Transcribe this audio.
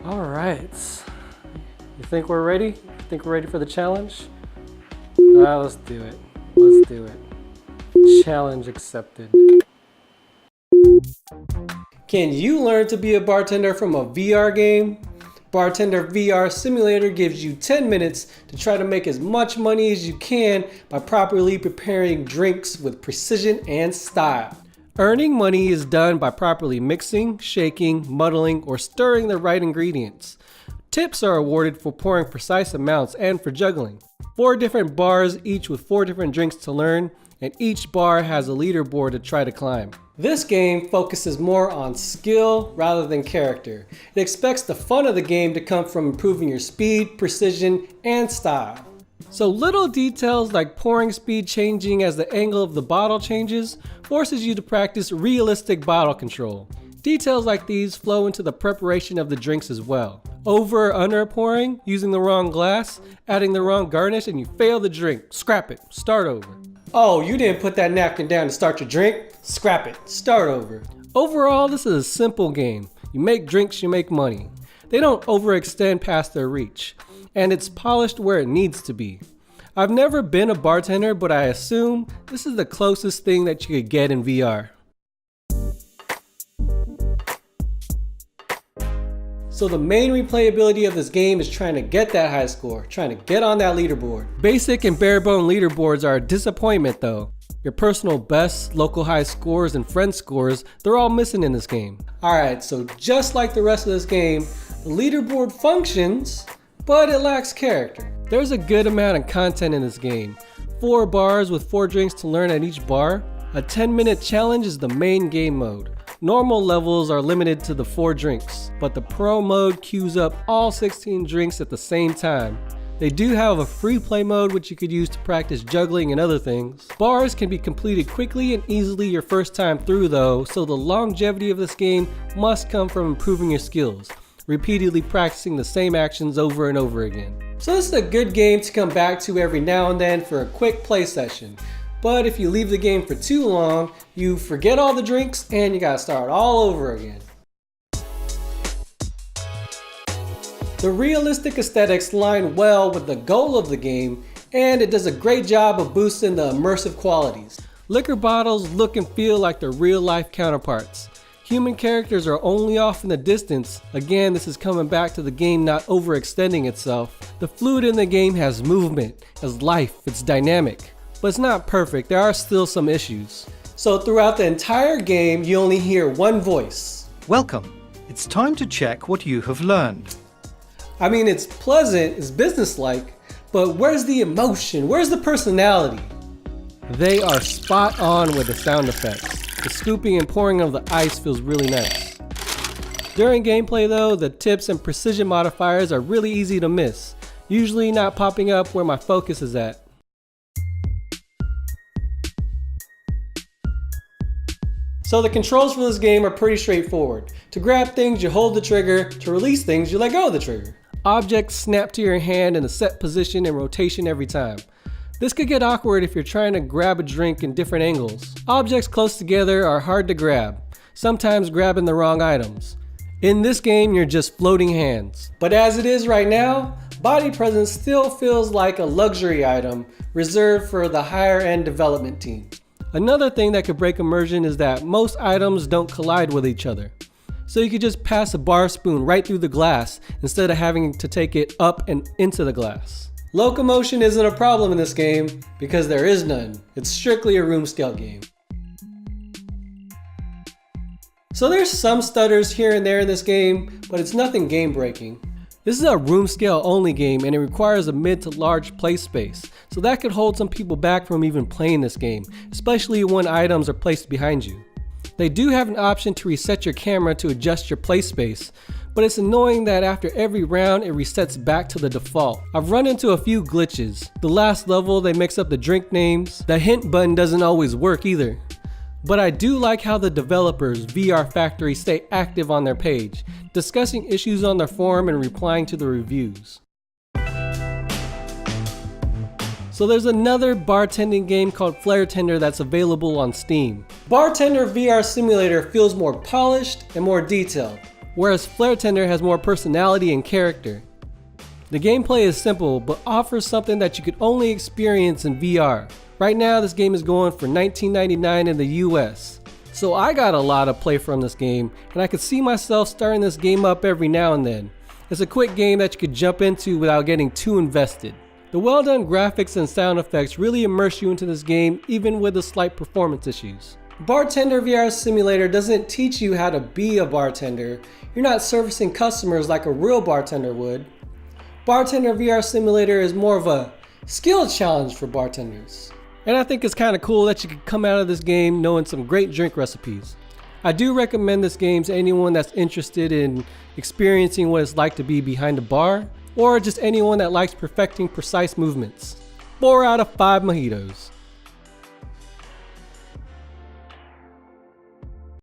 All right. You think we're ready? Think we're ready for the challenge? Let's do it. Let's do it. Challenge accepted. Can you learn to be a bartender from a VR game? Bartender VR Simulator gives you 10 minutes to try to make as much money as you can by properly preparing drinks with precision and style. Earning money is done by properly mixing, shaking, muddling, or stirring the right ingredients. Tips are awarded for pouring precise amounts and for juggling. 4 different bars, each with 4 different drinks to learn, and each bar has a leaderboard to try to climb. This game focuses more on skill rather than character. It expects the fun of the game to come from improving your speed, precision, and style. So little details like pouring speed changing as the angle of the bottle changes forces you to practice realistic bottle control. Details like these flow into the preparation of the drinks as well. Over or under pouring, using the wrong glass, adding the wrong garnish, and you fail the drink. Scrap it, start over. Oh, you didn't put that napkin down to start your drink? Scrap it, start over. Overall, this is a simple game. You make drinks, you make money. They don't overextend past their reach, and it's polished where it needs to be. I've never been a bartender, but I assume this is the closest thing that you could get in VR. So the main replayability of this game is trying to get that high score, trying to get on that leaderboard. Basic and bare bone leaderboards are a disappointment though. Your personal bests, local high scores, and friend scores, they're all missing in this game. Alright, so just like the rest of this game, the leaderboard functions, but it lacks character. There's a good amount of content in this game. 4 bars with 4 drinks to learn at each bar. A 10-minute challenge is the main game mode. Normal levels are limited to the 4 drinks, but the pro mode queues up all 16 drinks at the same time. They do have a free play mode which you could use to practice juggling and other things. Bars can be completed quickly and easily your first time through though, so the longevity of this game must come from improving your skills, repeatedly practicing the same actions over and over again. So this is a good game to come back to every now and then for a quick play session. But if you leave the game for too long, you forget all the drinks and you gotta start all over again. The realistic aesthetics line well with the goal of the game, and it does a great job of boosting the immersive qualities. Liquor bottles look and feel like their real life counterparts. Human characters are only off in the distance. Again, this is coming back to the game not overextending itself. The fluid in the game has movement, has life, it's dynamic. But it's not perfect, there are still some issues. So throughout the entire game, you only hear one voice. Welcome. It's time to check what you have learned. I mean, it's pleasant, it's businesslike, but where's the emotion? Where's the personality? They are spot on with the sound effects. The scooping and pouring of the ice feels really nice. During gameplay though, the tips and precision modifiers are really easy to miss, usually not popping up where my focus is at. So the controls for this game are pretty straightforward. To grab things, you hold the trigger. To release things, you let go of the trigger. Objects snap to your hand in a set position and rotation every time. This could get awkward if you're trying to grab a drink in different angles. Objects close together are hard to grab, sometimes grabbing the wrong items. In this game, you're just floating hands. But as it is right now, body presence still feels like a luxury item reserved for the higher end development team. Another thing that could break immersion is that most items don't collide with each other. So you could just pass a bar spoon right through the glass instead of having to take it up and into the glass. Locomotion isn't a problem in this game because there is none. It's strictly a room scale game. So there's some stutters here and there in this game, but it's nothing game breaking. This is a room scale only game and it requires a mid to large play space, so that could hold some people back from even playing this game, especially when items are placed behind you. They do have an option to reset your camera to adjust your play space, but it's annoying that after every round it resets back to the default. I've run into a few glitches. The last level they mix up the drink names. The hint button doesn't always work either. But I do like how the developers, VR Factory, stay active on their page, discussing issues on their forum and replying to the reviews. So there's another bartending game called Bartender that's available on Steam. Bartender VR Simulator feels more polished and more detailed. whereas Bartender has more personality and character. The gameplay is simple, but offers something that you could only experience in VR. Right now, this game is going for $19.99 in the US. So I got a lot of play from this game, and I could see myself starting this game up every now and then. It's a quick game that you could jump into without getting too invested. The well done graphics and sound effects really immerse you into this game, even with the slight performance issues. Bartender VR Simulator doesn't teach you how to be a bartender. You're not servicing customers like a real bartender would. Bartender VR Simulator is more of a skill challenge for bartenders. And I think it's kind of cool that you can come out of this game knowing some great drink recipes. I do recommend this game to anyone that's interested in experiencing what it's like to be behind a bar, or just anyone that likes perfecting precise movements. 4 out of 5 mojitos.